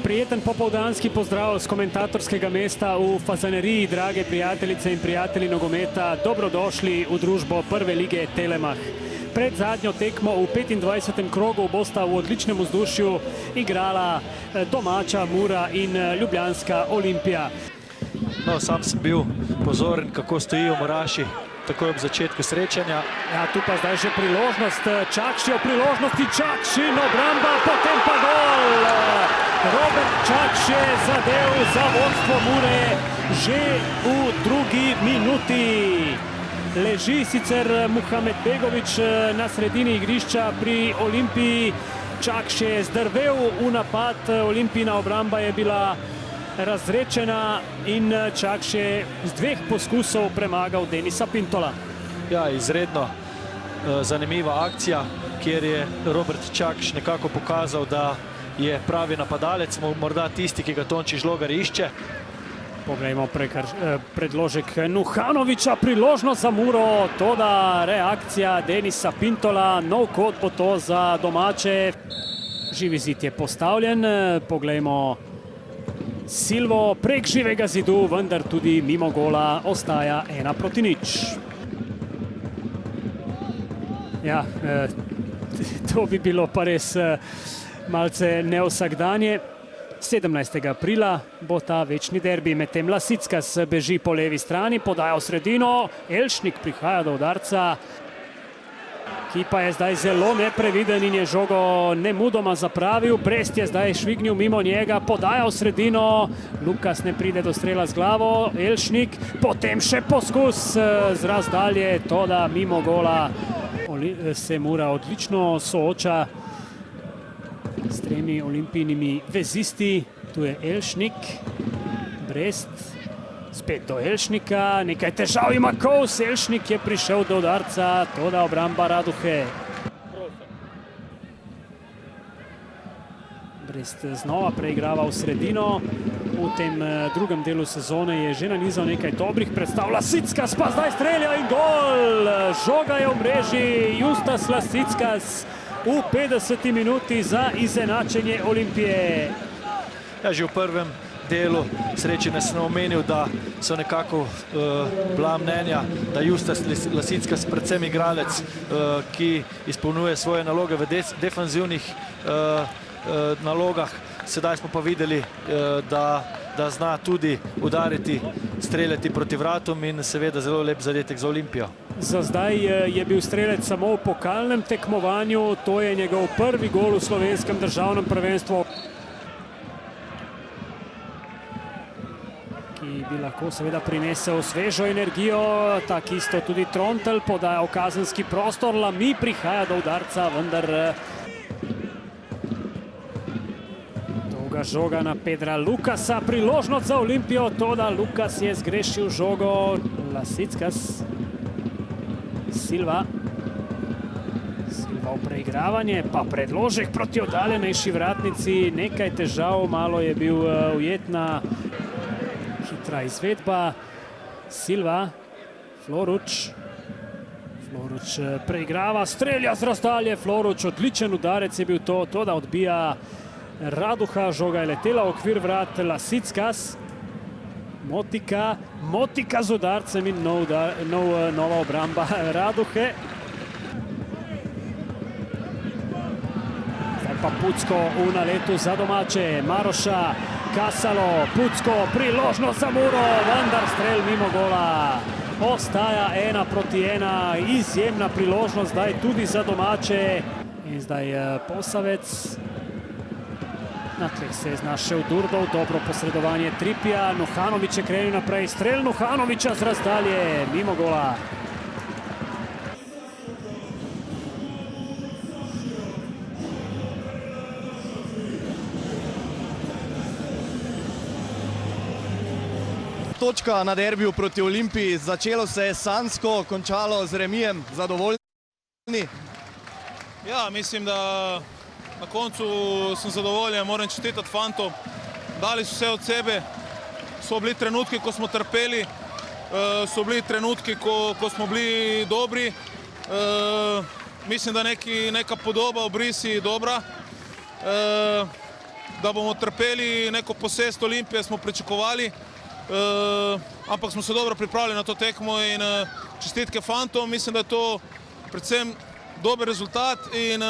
Prijeten popoldanski pozdrav z komentatorskega mesta v Fazaneriji, drage prijateljice in prijatelji nogometa. Dobrodošli v družbo Prve lige Telemach. Pred zadnjo tekmo v 25. krogu bosta v odličnem vzdušju igrala domača Mura in ljubljanska Olimpija. No, sam sem bil pozoren, kako stojijo Muraši takoj ob začetku srečanja. Ja, tu pa zdaj že priložnost, Čakši v priložnosti, Čakšin, obramba, potem pa gol! Robert Čakš je zadev za vodstvo Mure že v drugi minuti. Leži sicer Muhamed Begović na sredini igrišča pri Olimpiji. Čakš je zdrvel v napad, Olimpijina obramba je bila razrečena in Čakš je z dveh poskusov premagal Denisa Pintola. Ja, izredno zanimiva akcija, kjer je Robert Čakš nekako pokazal, da je pravi napadalec, morda tisti, ki ga Tonči Žlogar išče. Poglejmo predložek Nuhanovića, priložnost za Muro, toda reakcija Denisa Pintola, nov kot bo to za domače. Živi zid je postavljen, poglejmo Silvo prek živega zidu, vendar tudi mimo gola ostaja 1-0. Ja, to bi bilo pa res malce nevsakdanje. 17. aprila bo ta večni derbi, medtem Lasickas beži po levi strani, podaja v sredino, Elšnik prihaja do udarca, ki pa je zdaj zelo nepreviden in je žogo nemudoma zapravil. Brest je zdaj švignil mimo njega, podaja v sredino, Lukas ne pride do strela z glavo, Elšnik, potem še poskus z razdalje, toda mimo gola se Mura odlično sooča s tremi olimpijnimi vezisti. Tu je Elšnik, Brest, spet do Elšnika, nekaj težav ima Kos, Elšnik je prišel do udarca, toda obramba Raduhe. Brest znova preigrava v sredino, v tem drugem delu sezone je že nanizal nekaj dobrih predstav. Lasickas pa zdaj strelja in gol! Žoga je v mreži, Justas Lasickas v 50. minuti za izenačenje Olimpije. Ja, že v prvem delu srečanja sem omenil, da so nekako bila mnenja, da Justas Lasickas, predvsem igralec, ki izpolnjuje svoje naloge v defanzivnih nalogah. Sedaj smo pa videli, da zna tudi udariti, streljati proti vratom in seveda zelo lep zadetek za Olimpijo. Za zdaj je bil strelec samo v pokalnem tekmovanju, to je njegov prvi gol v slovenskem državnem prvenstvu, ki bi lahko seveda prinesel svežo energijo. Tak isto tudi Trontelj podaja v kazenski prostor, Lamy prihaja do udarca, vendar dolga žoga na Pedra Lukasa, priložnost za Olimpijo, toda Lukas je zgrešil žogo. Lasickas, Silva v preigravanje, pa predložek proti oddaljenejši vratnici, nekaj težav, malo je bil ujetna hitra izvedba. Silva, Floruč preigrava, strelja z razdalje, Floruč, odličen udarec je bil to, toda odbija Raduha, žoga je letela v okvir vrat. Lasickas, Motika z udarcem in nova obramba Raduhe. Zdaj pa Pucko v naletu za domače, Maroša, Kasalo, Pucko, priložnost za Muro, vendar strel mimo gola. Ostaja 1-1, izjemna priložnost zdaj tudi za domače. In zdaj Posavec. Na tleh se je znašel Durdov, dobro posredovanje Tripija, Nuhanović je krenil naprej, strel Nuhanovića z razdalje, mimo gola. Točka na derbiju proti Olimpiji, začelo se je sanjsko, končalo z remijem, zadovoljni? Ja, mislim da na koncu sem zadovoljen, moram čestitati fantom, dali so vse od sebe, so bili trenutki, ko smo trpeli, so bili trenutki, ko smo bili dobri, mislim da neka podoba, obrisi dobra. da bomo trpeli neko posest Olimpije, smo pričakovali, ampak smo se dobro pripravili na to tekmo in čestitke fantom. Mislim, da je to predvsem dober rezultat in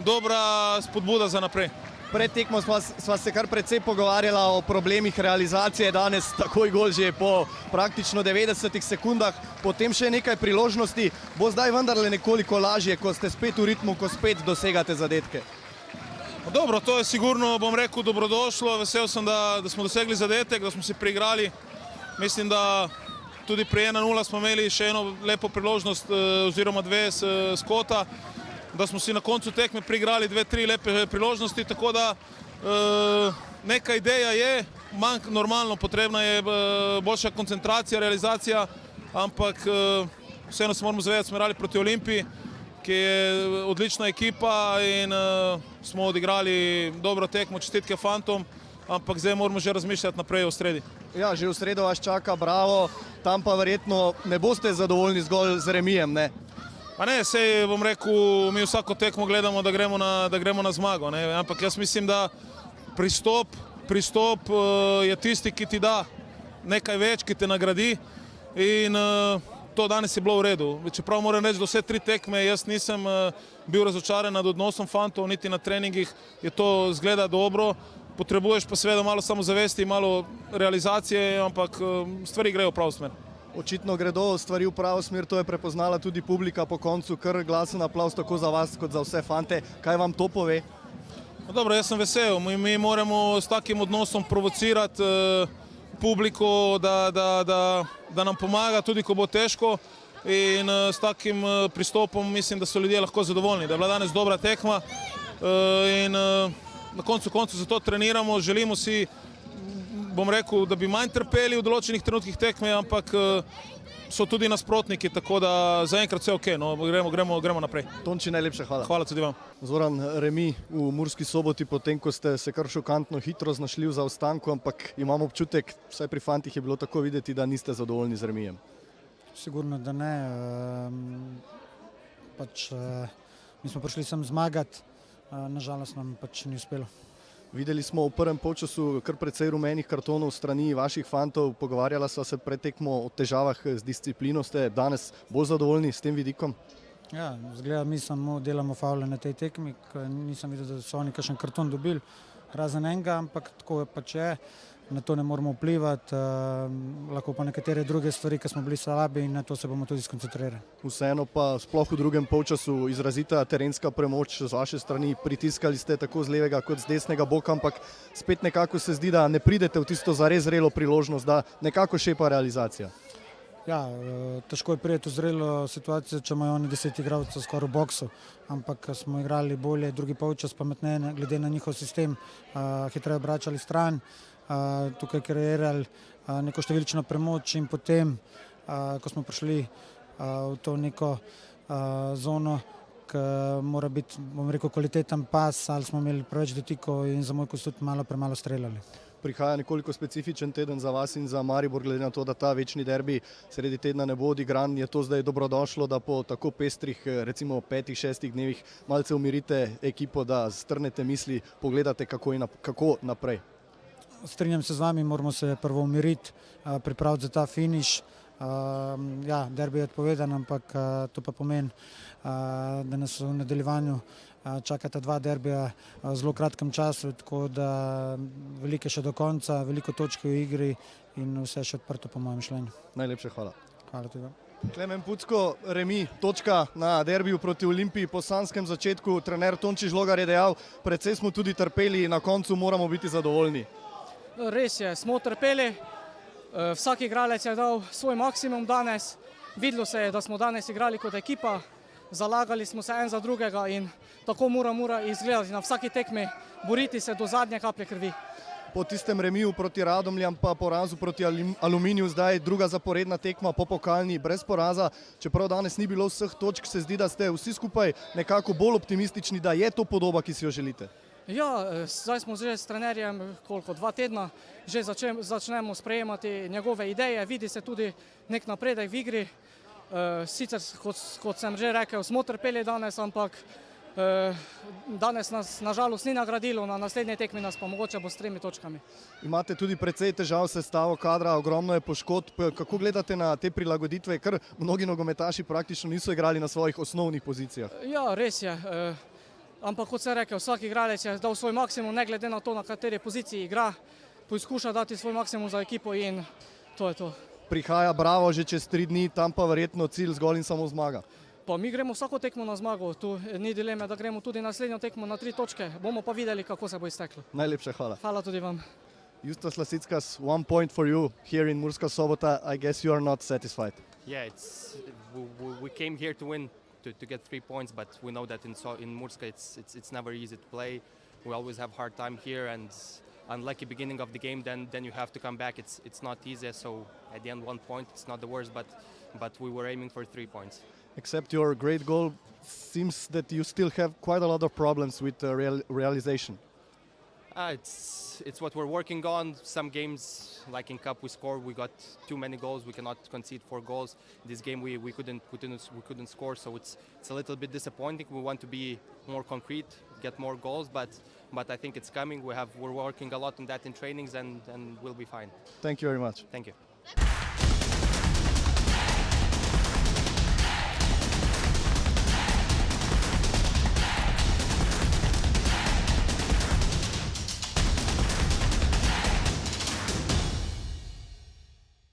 dobra spodbuda za naprej. Pred tekmo sva se kar precej pogovarjala o problemih realizacije, danes takoj gol že po praktično 90 sekundah, potem še nekaj priložnosti, bo zdaj vendarle nekoliko lažje, ko ste spet v ritmu, ko spet dosegate zadetke. Dobro, to je sigurno, bom rekel, dobrodošlo, vesel sem, da smo dosegli zadetek, da smo si priigrali. Mislim, da tudi pri 1-0 smo imeli še eno lepo priložnost oziroma dve s kota, da smo si na koncu tekme priigrali 2-3 lepe priložnosti, tako da neka ideja je, manj normalno, potrebna je boljša koncentracija, realizacija, ampak vseeno se moramo zavedati, smo igrali proti Olimpiji, ki je odlična ekipa in smo odigrali dobro tekmo, čestitke fantom, ampak zdaj moramo že razmišljati naprej o sredi. Ja, že v sredo vas čaka Bravo, tam pa verjetno ne boste zadovoljni zgolj z remijem, ne? Pa ne, sej bom rekel, mi vsako tekmo gledamo, da gremo na zmago, ne? Ampak jaz mislim, da pristop je tisti, ki ti da nekaj več, ki te nagradi in to danes je bilo v redu. Čeprav moram reči, da vse 3 tekme jaz nisem bil razočaran nad odnosom fantov, niti na treningih je to zgleda dobro. Potrebuješ pa seveda malo samozavesti, malo realizacije, ampak stvari grejo v pravo smer. Očitno gredo stvari v pravo smer, to je prepoznala tudi publika po koncu, kar glasen aplavz tako za vas kot za vse fante. Kaj vam to pove? Dobro, jaz sem vesel. Mi moramo s takim odnosom provocirati publiko, da nam pomaga tudi, ko bo težko in s takim pristopom mislim, da so ljudje lahko zadovoljni, da je bila danes dobra tekma in na koncu zato treniramo, želimo si, bom rekel, da bi manj trpeli v določenih trenutkih tekme, ampak so tudi nasprotniki, tako da zaenkrat vse ok, no, gremo naprej. Tonči, najlepša hvala. Hvala tudi vam. Zoran, remi v Murski Soboti, potem ko ste se kar šokantno hitro znašli v zaostanku, ampak imam občutek, vsaj pri fantih je bilo tako videti, da niste zadovoljni z remijem. Sigurno, da ne. Mi smo prišli sem zmagati, nažalost nam pač ni uspelo. Videli smo v prvem polčasu kar precej rumenih kartonov strani vaših fantov, pogovarjala sva se pred tekmo o težavah z disciplino, ste danes bolj zadovoljni s tem vidikom? Ja, zgleda, mi samo delamo favle na tej tekmi, nisem videl, da so oni kakšen karton dobili, razen enega, ampak tako pač je, na to ne moramo vplivati, lahko pa nekatere druge stvari, ki smo bili slabi in na to se bomo tudi skoncentrirali. Vseeno pa sploh v drugem polčasu izrazita terenska premoč z vaše strani, pritiskali ste tako z levega kot z desnega boka, ampak spet nekako se zdi, da ne pridete v tisto zares zrelo priložnost, da nekako šepa realizacija. Ja, težko je prijeti v zrelo situacijo, če imajo oni 10 igralcev skoraj v boksu, ampak smo igrali bolje, drugi polčas pametneje, glede na njihov sistem, hitreje obračali stran, tukaj kreirali neko številčno premoč in potem, ko smo prišli v to neko zono, ki mora biti, bom rekel, kvaliteten pas, ali smo imeli preveč dotikov in za moj kos tudi premalo streljali. Prihaja nekoliko specifičen teden za vas in za Maribor, glede na to, da ta večni derbi sredi tedna ne bo odigran. Je to zdaj dobrodošlo, da po tako pestrih, recimo 5-6 dnevih malce umirite ekipo, da strnete misli, pogledate kako naprej? Strinjam se z vami, moramo se prvo umiriti, pripraviti za ta finiš. Ja, derbi je odpovedan, ampak to pa pomeni, da nas v nadaljevanju čakata 2 derbija v zelo kratkem času, tako da veliko še do konca, veliko točk v igri in vse še odprto po mojem mišljenju. Najlepša hvala. Hvala tudi vam. Klemen Pucko, remi, točka na derbiju proti Olimpiji po sanskem začetku. Trener Tonči Žlogar je dejal, precej smo tudi trpeli, na koncu moramo biti zadovoljni. Res je, smo trpeli, vsak igralec je dal svoj maksimum danes, videlo se je, da smo danes igrali kot ekipa, zalagali smo se en za drugega in tako mora izgledati na vsaki tekmi, boriti se do zadnje kaplje krvi. Po tistem remiju proti Radomljam pa porazu proti Aluminiju, zdaj druga zaporedna tekma po pokalni brez poraza. Čeprav danes ni bilo vseh točk, se zdi, da ste vsi skupaj nekako bolj optimistični, da je to podoba, ki si jo želite. Ja, zdaj smo že s trenerjem 2 tedna, že začnemo sprejemati njegove ideje, vidi se tudi nek napredek v igri. Sicer, kot sem že rekel, smo trpeli danes, ampak Danes nas nažalost ni nagradilo, na naslednji tekmi nas pa mogoče bo s 3 točkami. Imate tudi precej težav s sestavo kadra, ogromno je poškodb. Kako gledate na te prilagoditve, ker mnogi nogometaši praktično niso igrali na svojih osnovnih pozicijah? Ja, res je. Ampak kot sem rekel, vsak igralec je dal svoj maksimum, ne glede na to, na kateri poziciji igra. Poskuša dati svoj maksimum za ekipo in to je to. Prihaja Bravo že čez 3 dni, tam pa verjetno cilj zgolj in samo zmaga. Pa mi gremo vsako tekmo na zmago, tu ni dileme, da gremo tudi naslednjo tekmo na 3 točke. Bomo pa videli, kako se bo izteklo. Najlepša hvala. Hvala tudi vam. Justas Lasickas, 1 point for you here in Murska Sobota. I guess you are not satisfied. Yeah, we came here to win, to get 3 points, but we know that in Murska it's never easy to play. We always have hard time here, and unlucky beginning of the game, then you have to come back. It's not easy. So at the end, 1 point, it's not the worst, but we were aiming for 3 points. Except your great goal, seems that you still have quite a lot of problems with realization. It's what we're working on. Some games, like in Cup, we got too many goals. We cannot concede 4 goals. This game we couldn't score, so it's a little bit disappointing. We want to be more concrete, get more goals, but I think it's coming. We're working a lot on that in trainings, and we'll be fine. Thank you very much. Thank you.